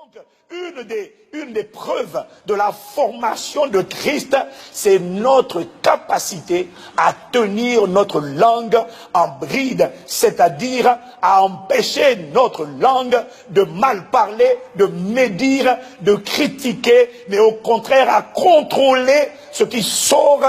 Donc, une des preuves de la formation de Christ, c'est notre capacité à tenir notre langue en bride, c'est-à-dire à empêcher notre langue de mal parler, de médire, de critiquer, mais au contraire à contrôler ce qui sort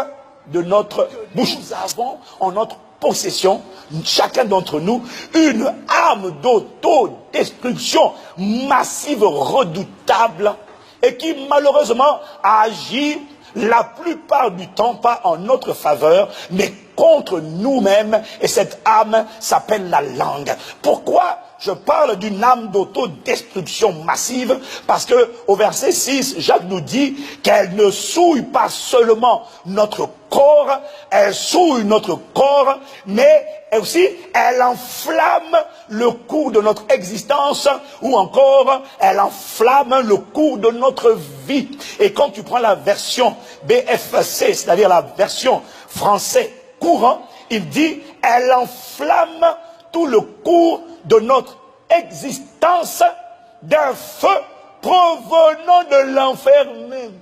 de notre bouche. Nous avons en notre possession, chacun d'entre nous, une arme d'autodestruction massive, redoutable, et qui malheureusement agit la plupart du temps pas en notre faveur, mais contre nous-mêmes, et cette arme s'appelle la langue. Pourquoi je parle d'une arme d'autodestruction massive? Parce que au verset 6, Jacques nous dit qu'elle ne souille pas seulement notre corps, elle souille notre corps, mais aussi elle enflamme le cours de notre existence, ou encore elle enflamme le cours de notre vie. Et quand tu prends la version BFC, c'est-à-dire la version français courant, il dit elle enflamme tout le cours de notre existence d'un feu provenant de l'enfer même.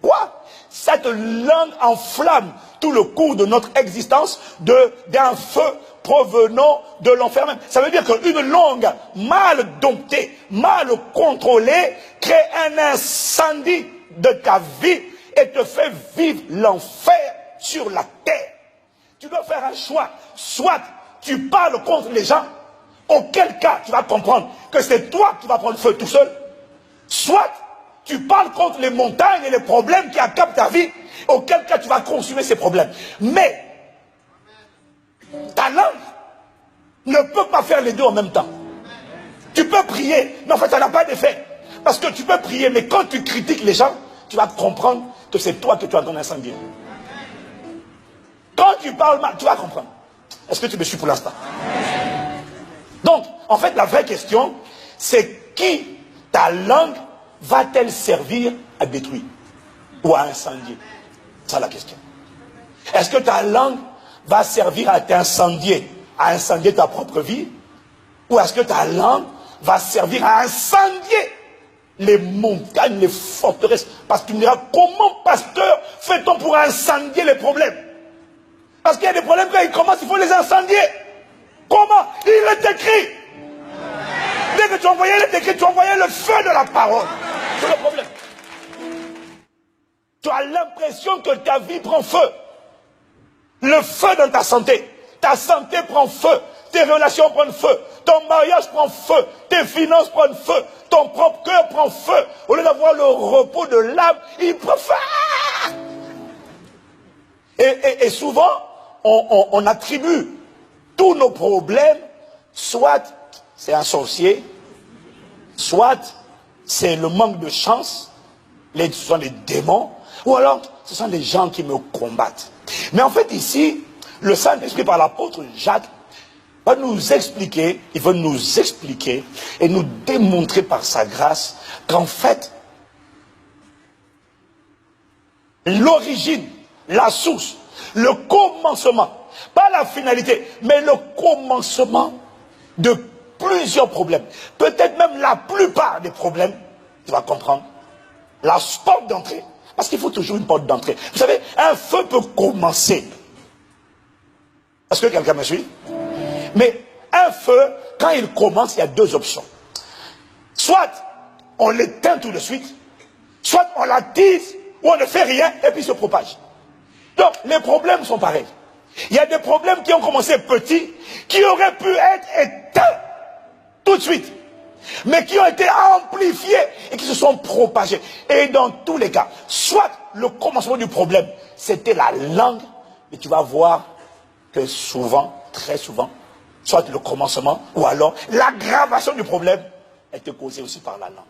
Quoi? Cette langue enflamme tout le cours de notre existence d'un feu provenant de l'enfer même. Ça veut dire qu'une langue mal domptée, mal contrôlée, crée un incendie de ta vie et te fait vivre l'enfer sur la terre. Tu dois faire un choix. Soit tu parles contre les gens, auquel cas tu vas comprendre que c'est toi qui vas prendre feu tout seul. Soit tu parles contre les montagnes et les problèmes qui accaparent ta vie, auquel cas tu vas consumer ces problèmes. Mais ta langue ne peut pas faire les deux en même temps. Tu peux prier, mais en fait ça n'a pas d'effet. Parce que tu peux prier, mais quand tu critiques les gens, tu vas comprendre que c'est toi que tu as ton incendie. Quand tu parles mal, tu vas comprendre. Est-ce que tu me suis pour l'instant? Donc, en fait, la vraie question, c'est qui ta langue va-t-elle servir à détruire ou à incendier? C'est ça la question. Est-ce que ta langue va servir à t'incendier, à incendier ta propre vie? Ou est-ce que ta langue va servir à incendier les montagnes, les forteresses? Parce que tu me diras, comment, pasteur, fait-on pour incendier les problèmes? Parce qu'il y a des problèmes, quand ils commencent, il faut les incendier. Comment? Il est écrit. Dès que tu envoyais l'écrit, tu envoyais le feu de la parole. C'est le problème. Tu as l'impression que ta vie prend feu. Le feu dans ta santé. Ta santé prend feu. Tes relations prennent feu. Ton mariage prend feu. Tes finances prennent feu. Ton propre cœur prend feu. Au lieu d'avoir le repos de l'âme, il prend feu. Et souvent, on attribue tous nos problèmes, soit c'est un sorcier, soit c'est le manque de chance, ce sont les démons, ou alors ce sont les gens qui me combattent. Mais en fait ici, le Saint-Esprit par l'apôtre Jacques va nous expliquer, il va nous expliquer et nous démontrer par sa grâce qu'en fait, l'origine, la source, le commencement, pas la finalité, mais le commencement de plusieurs problèmes. Peut-être même la plupart des problèmes, tu vas comprendre. La porte d'entrée, parce qu'il faut toujours une porte d'entrée. Vous savez, un feu peut commencer. Est-ce que quelqu'un me suit? Mais un feu, quand il commence, il y a deux options. Soit on l'éteint tout de suite, soit on l'attise, ou on ne fait rien, et puis il se propage. Donc, les problèmes sont pareils. Il y a des problèmes qui ont commencé petits, qui auraient pu être éteints tout de suite, mais qui ont été amplifiés et qui se sont propagés. Et dans tous les cas, soit le commencement du problème, c'était la langue, mais tu vas voir que souvent, très souvent, soit le commencement, ou alors l'aggravation du problème était causée aussi par la langue.